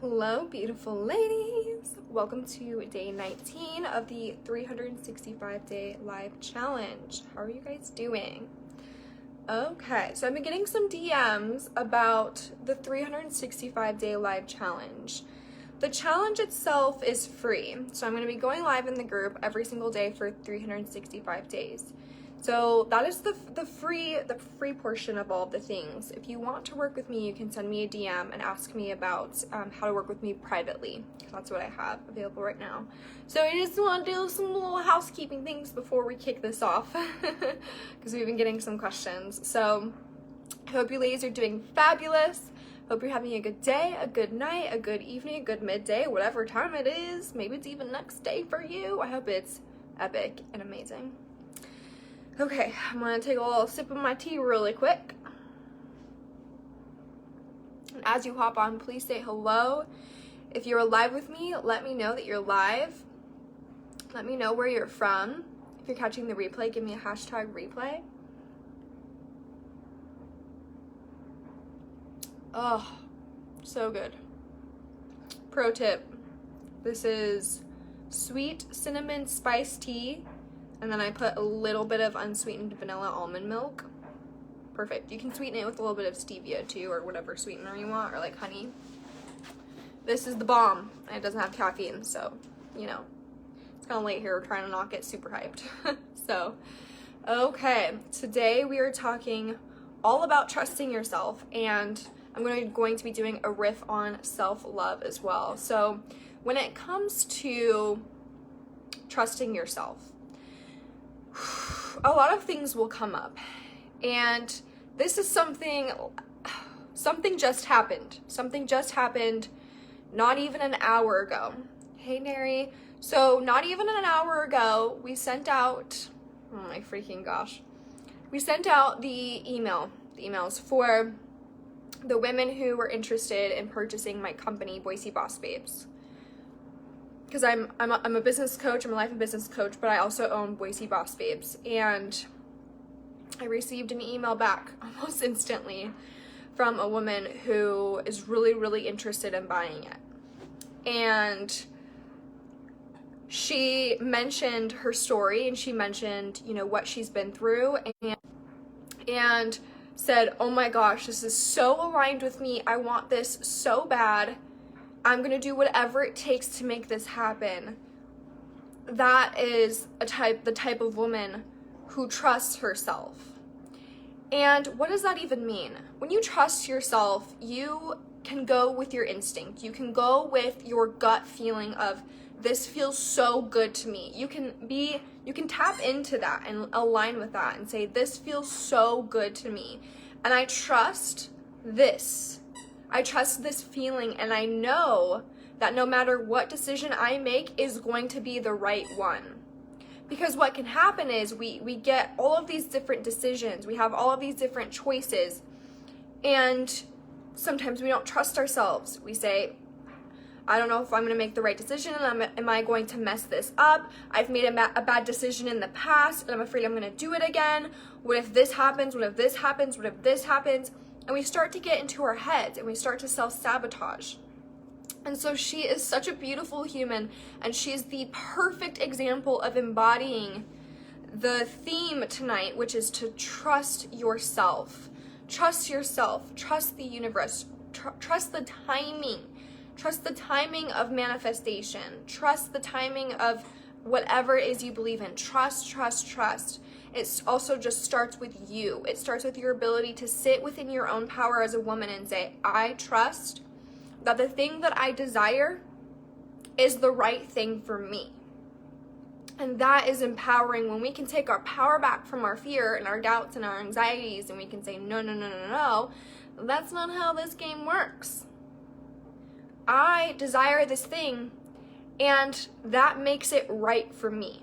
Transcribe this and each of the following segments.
Hello, beautiful ladies. Welcome to day 19 of the 365-day live challenge. How are you guys doing? Okay, so I've been getting some DMs about the 365-day live challenge. The challenge itself is free, so I'm going to be going live in the group every single day for 365 days. So that is the free portion of all the things. If you want to work with me, you can send me a DM and ask me about how to work with me privately. That's what I have available right now. So I just want to do some little housekeeping things before we kick this off because we've been getting some questions. So I hope you ladies are doing fabulous. Hope you're having a good day, a good night, a good evening, a good midday, whatever time it is. Maybe it's even next day for you. I hope it's epic and amazing. Okay, I'm gonna take a little sip of my tea really quick. And as you hop on, please say hello. If you're live with me, let me know that you're live. Let me know where you're from. If you're catching the replay, give me a hashtag replay. Oh, so good. Pro tip, this is sweet cinnamon spice tea. And then I put a little bit of unsweetened vanilla almond milk. Perfect. You can sweeten it with a little bit of stevia too, or whatever sweetener you want, or like honey. This is the bomb, and it doesn't have caffeine, so, you know, it's kind of late here. We're trying to not get super hyped. So, okay, today we are talking all about trusting yourself, and I'm going to be doing a riff on self-love as well. So, when it comes to trusting yourself, a lot of things will come up, and this is something just happened. Something just happened not even an hour ago. Hey, Neri. So not even an hour ago, we sent out, oh my freaking gosh, we sent out the emails for the women who were interested in purchasing my company, Boise Boss Babes. Because I'm a business coach, I'm a life and business coach, but I also own Boise Boss Babes. And I received an email back almost instantly from a woman who is really, really interested in buying it. And she mentioned her story, and she mentioned, you know, what she's been through, and said, oh my gosh, this is so aligned with me. I want this so bad. I'm going to do whatever it takes to make this happen. That is the type of woman who trusts herself. And what does that even mean? When you trust yourself, you can go with your instinct. You can go with your gut feeling of, this feels so good to me. You can tap into that and align with that and say, this feels so good to me. And I trust this. I trust this feeling, and I know that no matter what decision I make is going to be the right one. Because what can happen is we get all of these different decisions, we have all of these different choices, and sometimes we don't trust ourselves. We say, I don't know if I'm going to make the right decision, and am I going to mess this up? I've made a bad decision in the past, and I'm afraid I'm going to do it again. What if this happens? What if this happens? What if this happens? And we start to get into our heads, and we start to self-sabotage. And so she is such a beautiful human, and she's the perfect example of embodying the theme tonight, which is to trust yourself. Trust yourself. Trust the universe. Trust the timing. Trust the timing of manifestation. Trust the timing of whatever it is you believe in. Trust, trust, trust. It also just starts with you. It starts with your ability to sit within your own power as a woman and say, I trust that the thing that I desire is the right thing for me. And that is empowering when we can take our power back from our fear and our doubts and our anxieties, and we can say, no, no, no, no, no, that's not how this game works. I desire this thing, and that makes it right for me.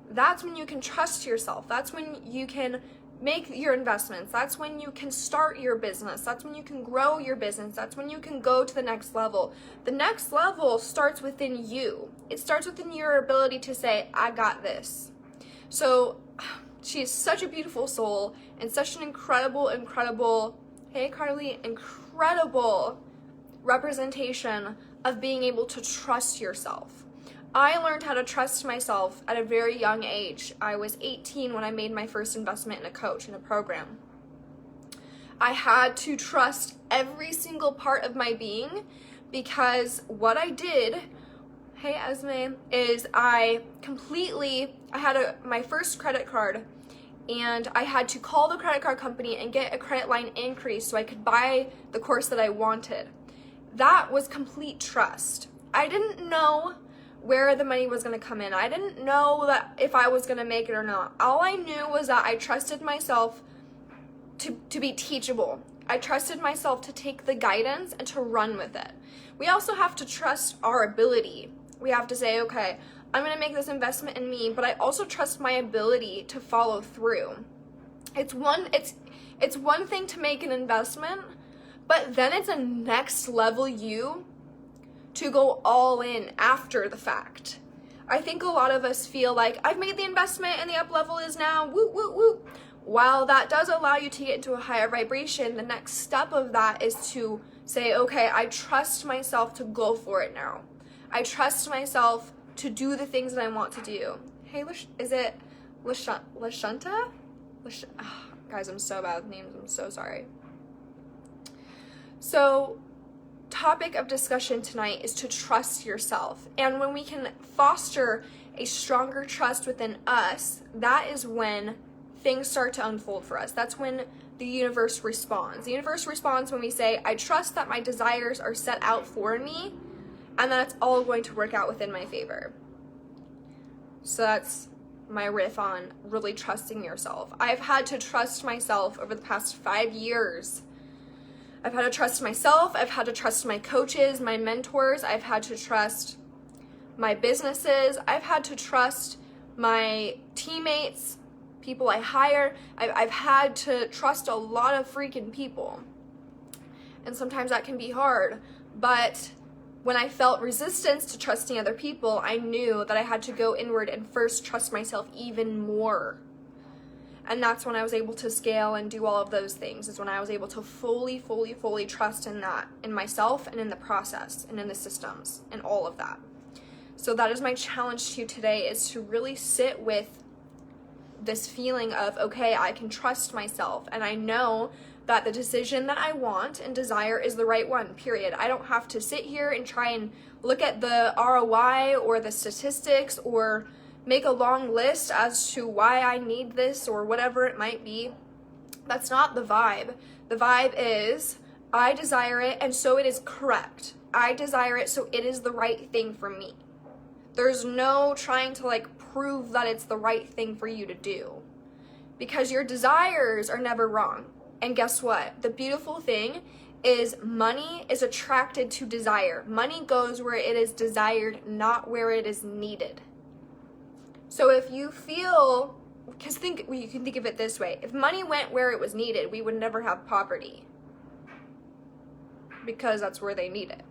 That's when you can trust yourself. That's when you can make your investments. That's when you can start your business. That's when you can grow your business. That's when you can go to the next level. The next level starts within you. It starts within your ability to say, I got this. So she is such a beautiful soul and such an incredible, hey Carly, incredible representation of being able to trust yourself. I learned how to trust myself at a very young age. I was 18 when I made my first investment in a coach, in a program. I had to trust every single part of my being, because what I did, hey Esme, is I had my first credit card, and I had to call the credit card company and get a credit line increase so I could buy the course that I wanted. That was complete trust. I didn't know where the money was going to come in. I didn't know that if I was going to make it or not. All I knew was that I trusted myself to be teachable. I trusted myself to take the guidance and to run with it. We also have to trust our ability. We have to say, okay, I'm going to make this investment in me, but I also trust my ability to follow through. It's one thing to make an investment, but then it's a next level you to go all in after the fact. I think a lot of us feel like, I've made the investment and the up level is now woo woo woo. While that does allow you to get into a higher vibration, the next step of that is to say, okay, I trust myself to go for it now. I trust myself to do the things that I want to do. Hey, is it Lashunta? Guys, I'm so bad with names. I'm so sorry. So, topic of discussion tonight is to trust yourself. And when we can foster a stronger trust within us, that is when things start to unfold for us. That's when the universe responds. The universe responds when we say, I trust that my desires are set out for me, and that's all going to work out within my favor. So that's my riff on really trusting yourself. I've had to trust myself over the past 5 years. I've had to trust myself. I've had to trust my coaches, my mentors. I've had to trust my businesses. I've had to trust my teammates, people I hire. I've had to trust a lot of freaking people. And sometimes that can be hard. But when I felt resistance to trusting other people, I knew that I had to go inward and first trust myself even more. And that's when I was able to scale and do all of those things, is when I was able to fully trust in that, in myself and in the process and in the systems and all of that. So that is my challenge to you today, is to really sit with this feeling of, okay, I can trust myself, and I know that the decision that I want and desire is the right one, period. I don't have to sit here and try and look at the ROI or the statistics or make a long list as to why I need this or whatever it might be. That's not the vibe. The vibe is, I desire it, and so it is correct. I desire it, so it is the right thing for me. There's no trying to prove that it's the right thing for you to do, because your desires are never wrong. And guess what? The beautiful thing is money is attracted to desire. Money goes where it is desired, not where it is needed. So if you feel, because you can think of it this way, if money went where it was needed, we would never have poverty, because that's where they need it,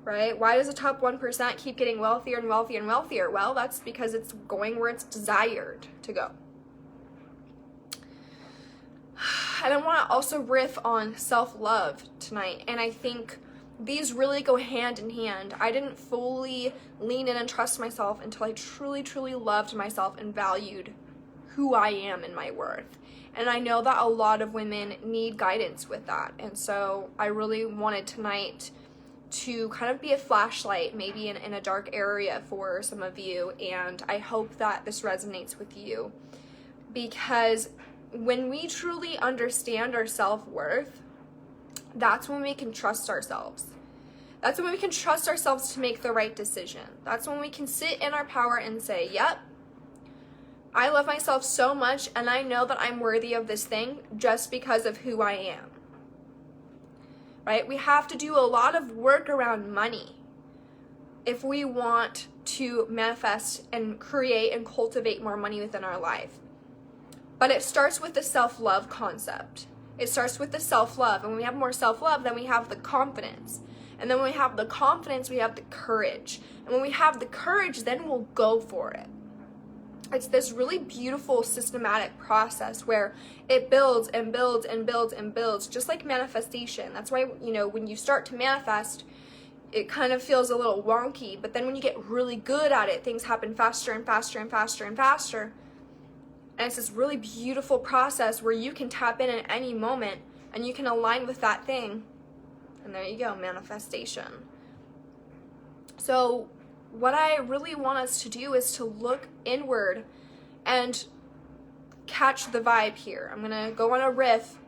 right? Why does the top 1% keep getting wealthier and wealthier and wealthier? Well, that's because it's going where it's desired to go. And I want to also riff on self-love tonight, and I think these really go hand in hand. I didn't fully lean in and trust myself until I truly loved myself and valued who I am and my worth. And I know that a lot of women need guidance with that. And so I really wanted tonight to kind of be a flashlight, maybe in a dark area for some of you. And I hope that this resonates with you, because when we truly understand our self-worth, that's when we can trust ourselves. That's when we can trust ourselves to make the right decision. That's when we can sit in our power and say, yep, I love myself so much, and I know that I'm worthy of this thing just because of who I am. Right? We have to do a lot of work around money if we want to manifest and create and cultivate more money within our life. But it starts with the self-love concept. It starts with the self-love. And when we have more self-love, then we have the confidence. And then when we have the confidence, we have the courage. And when we have the courage, then we'll go for it. It's this really beautiful systematic process where it builds and builds and builds and builds, just like manifestation. That's why, when you start to manifest, it kind of feels a little wonky, but then when you get really good at it, things happen faster and faster and faster and faster. And it's this really beautiful process where you can tap in at any moment and you can align with that thing. And there you go, manifestation. So what I really want us to do is to look inward and catch the vibe here. I'm going to go on a riff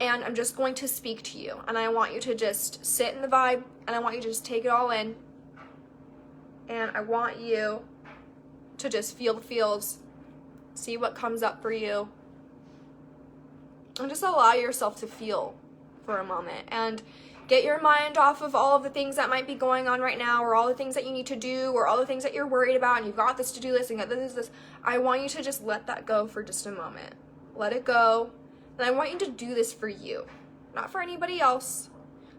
and I'm just going to speak to you. And I want you to just sit in the vibe and I want you to just take it all in. And I want you to just feel the feels, see what comes up for you. And just allow yourself to feel for a moment. And get your mind off of all of the things that might be going on right now, or all the things that you need to do, or all the things that you're worried about, and you've got this to-do list, and you've got this. I want you to just let that go for just a moment. Let it go. And I want you to do this for you. Not for anybody else,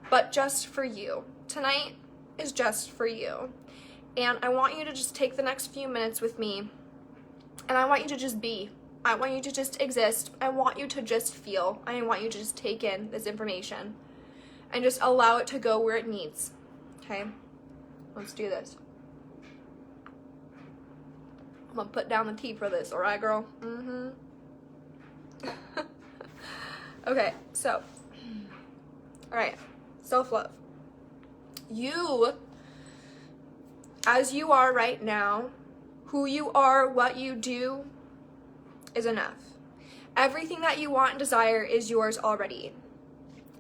but just for you. Tonight is just for you. And I want you to just take the next few minutes with me, and I want you to just be. I want you to just exist. I want you to just feel. I want you to just take in this information. And just allow it to go where it needs. Okay? Let's do this. I'm gonna put down the tea for this, alright, girl? Okay, so. Alright. Self-love. You, as you are right now, who you are, what you do, is enough. Everything that you want and desire is yours already.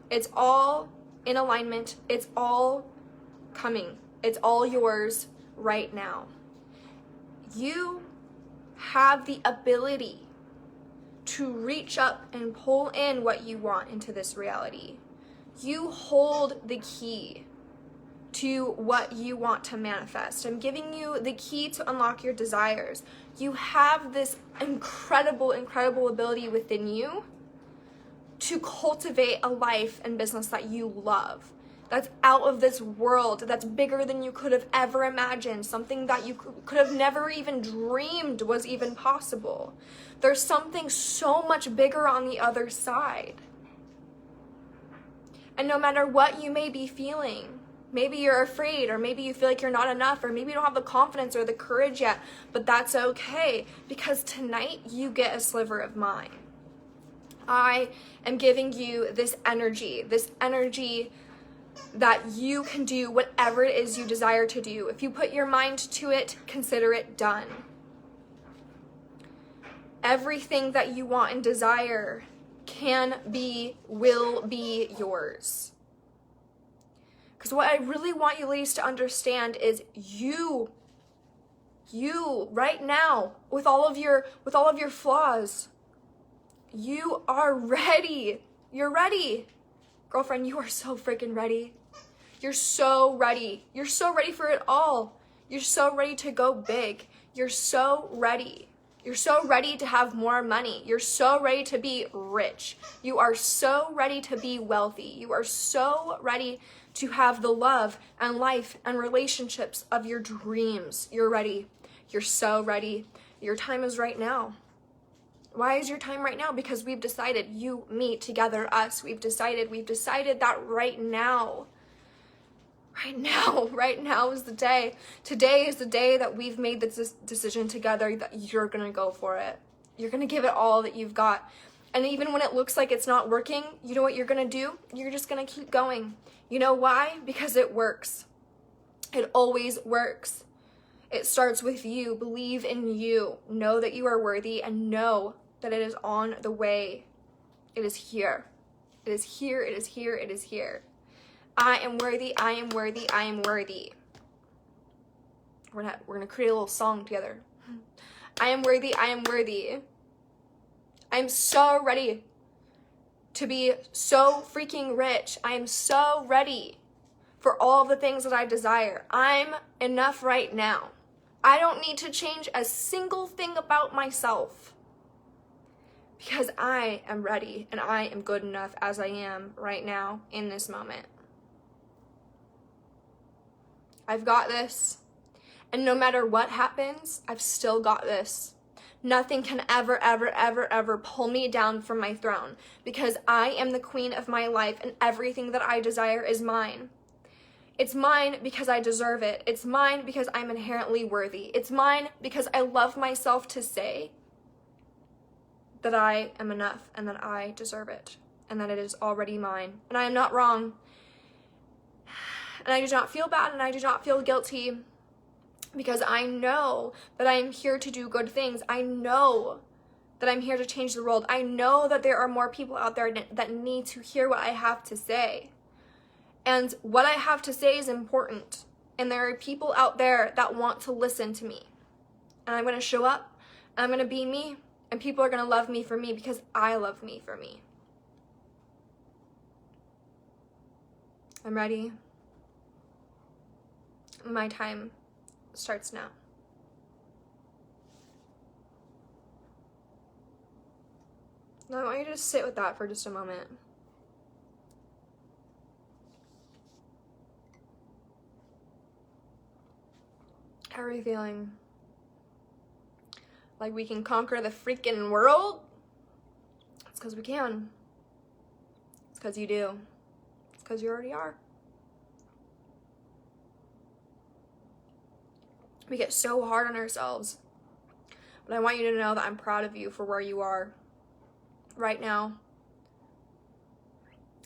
It's all in alignment. It's all coming. It's all yours right now. You have the ability to reach up and pull in what you want into this reality. You hold the key to what you want to manifest. I'm giving you the key to unlock your desires. You have this incredible, incredible ability within you to cultivate a life and business that you love, that's out of this world, that's bigger than you could have ever imagined, something that you could have never even dreamed was even possible. There's something so much bigger on the other side. And no matter what you may be feeling, maybe you're afraid, or maybe you feel like you're not enough, or maybe you don't have the confidence or the courage yet, but that's okay, because tonight you get a sliver of mine. I am giving you this energy that you can do whatever it is you desire to do. If you put your mind to it, consider it done. Everything that you want and desire can be, will be yours. Because what I really want you ladies to understand is you right now, with all of your flaws, you are ready. You're ready. Girlfriend, you are so freaking ready. You're so ready. You're so ready for it all. You're so ready to go big. You're so ready. You're so ready to have more money. You're so ready to be rich. You are so ready to be wealthy. You are so ready to have the love and life and relationships of your dreams. You're ready. You're so ready. Your time is right now. Why is your time right now? Because we've decided, you, me, together, us, we've decided that right now is the day. Today is the day that we've made this decision together that you're going to go for it. You're going to give it all that you've got. And even when it looks like it's not working, you know what you're going to do? You're just going to keep going. You know why? Because it works. It always works. It starts with you. Believe in you. Know that you are worthy and know that it is on the way. It is here. It is here. It is here. It is here. I am worthy. I am worthy. I am worthy. We're gonna create a little song together. I am worthy. I am worthy. I'm so ready to be so freaking rich. I am so ready for all the things that I desire. I'm enough right now. I don't need to change a single thing about myself because I am ready and I am good enough as I am right now in this moment. I've got this. And no matter what happens, I've still got this. Nothing can ever, ever, ever, ever pull me down from my throne, because I am the queen of my life, and everything that I desire is mine. It's mine because I deserve it. It's mine because I'm inherently worthy. It's mine because I love myself to say that I am enough and that I deserve it and that it is already mine. And I am not wrong. And I do not feel bad and I do not feel guilty, because I know that I am here to do good things. I know that I'm here to change the world. I know that there are more people out there that need to hear what I have to say. And what I have to say is important. And there are people out there that want to listen to me. And I'm going to show up, and I'm going to be me, and people are going to love me for me because I love me for me. I'm ready. My time starts now. Now I want you to just sit with that for just a moment. How are you feeling? Like we can conquer the freaking world? It's because we can. It's because you do. It's because you already are. We get so hard on ourselves. But I want you to know that I'm proud of you for where you are right now.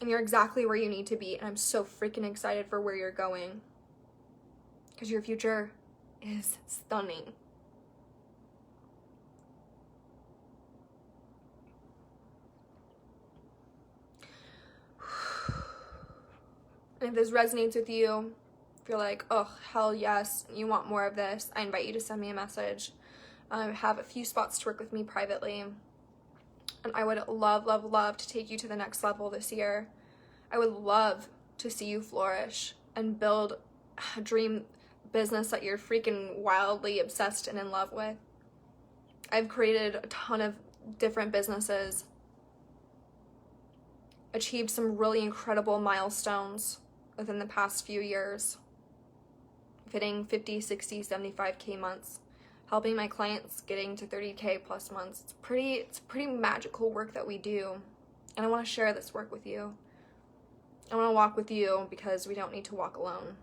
And you're exactly where you need to be. And I'm so freaking excited for where you're going. Because your future is stunning. And if this resonates with you, if you're like, oh, hell yes, you want more of this, I invite you to send me a message. I have a few spots to work with me privately. And I would love, love, love to take you to the next level this year. I would love to see you flourish and build a dream business that you're freaking wildly obsessed and in love with. I've created a ton of different businesses, achieved some really incredible milestones within the past few years, hitting 50, 60, 75K months, helping my clients getting to 30K plus months. It's pretty magical work that we do. And I want to share this work with you. I want to walk with you because we don't need to walk alone.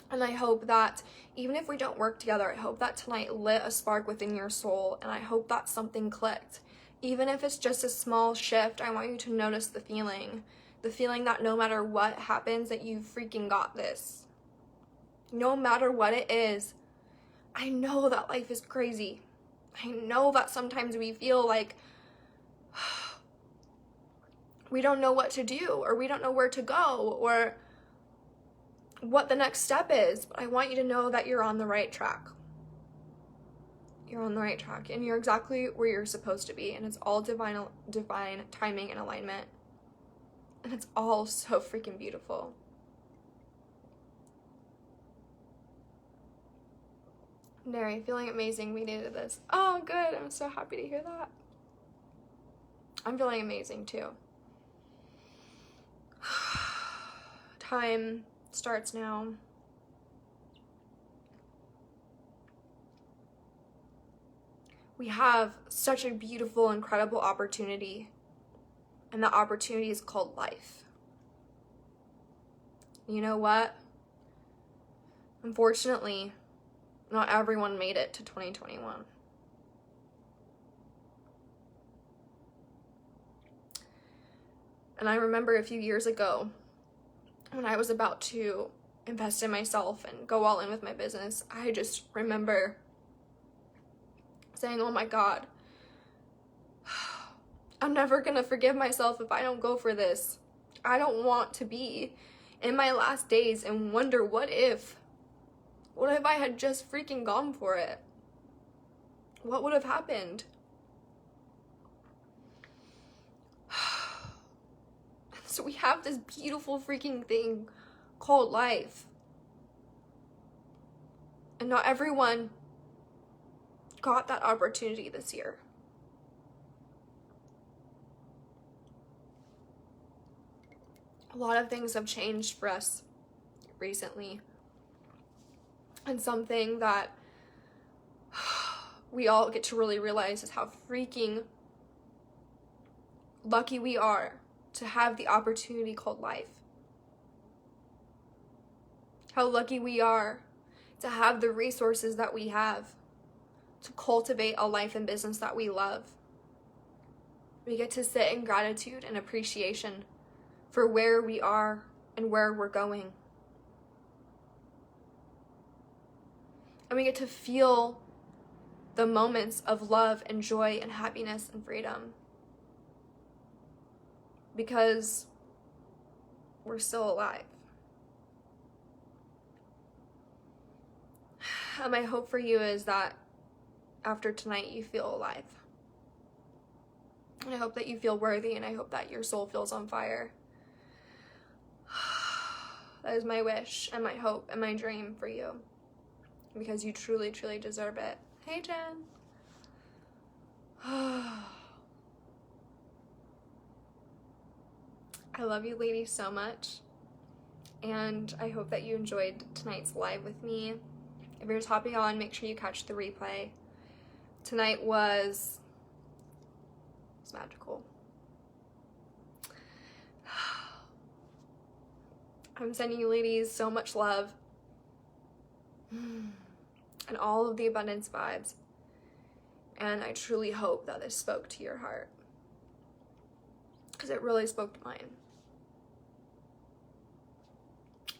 And I hope that even if we don't work together, I hope that tonight lit a spark within your soul, and I hope that something clicked. Even if it's just a small shift, I want you to notice the feeling that no matter what happens, that you freaking got this. No matter what it is, I know that life is crazy. I know that sometimes we feel like we don't know what to do, or we don't know where to go, or what the next step is, but I want you to know that you're on the right track. You're on the right track, and you're exactly where you're supposed to be, and it's all divine timing and alignment, and it's all so freaking beautiful. Mary, feeling amazing. We needed this. Oh, good. I'm so happy to hear that. I'm feeling amazing too. Time starts now. We have such a beautiful, incredible opportunity, and the opportunity is called life. You know what? Unfortunately, not everyone made it to 2021. And I remember a few years ago, when I was about to invest in myself and go all in with my business, I just remember saying, oh my God, I'm never gonna forgive myself if I don't go for this. I don't want to be in my last days and wonder what if I had just freaking gone for it? What would have happened? So we have this beautiful freaking thing called life. And not everyone got that opportunity this year. A lot of things have changed for us recently. And something that we all get to really realize is how freaking lucky we are to have the opportunity called life. How lucky we are to have the resources that we have to cultivate a life and business that we love. We get to sit in gratitude and appreciation for where we are and where we're going. And we get to feel the moments of love and joy and happiness and freedom. Because we're still alive. And my hope for you is that after tonight you feel alive. And I hope that you feel worthy, and I hope that your soul feels on fire. That is my wish and my hope and my dream for you. Because you truly, truly deserve it. Hey, Jen. I love you ladies so much. And I hope that you enjoyed tonight's live with me. If you're just hopping on, make sure you catch the replay. Tonight was magical. I'm sending you ladies so much love and all of the abundance vibes. And I truly hope that this spoke to your heart. Because it really spoke to mine.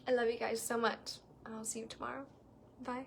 I love you guys so much. I'll see you tomorrow. Bye.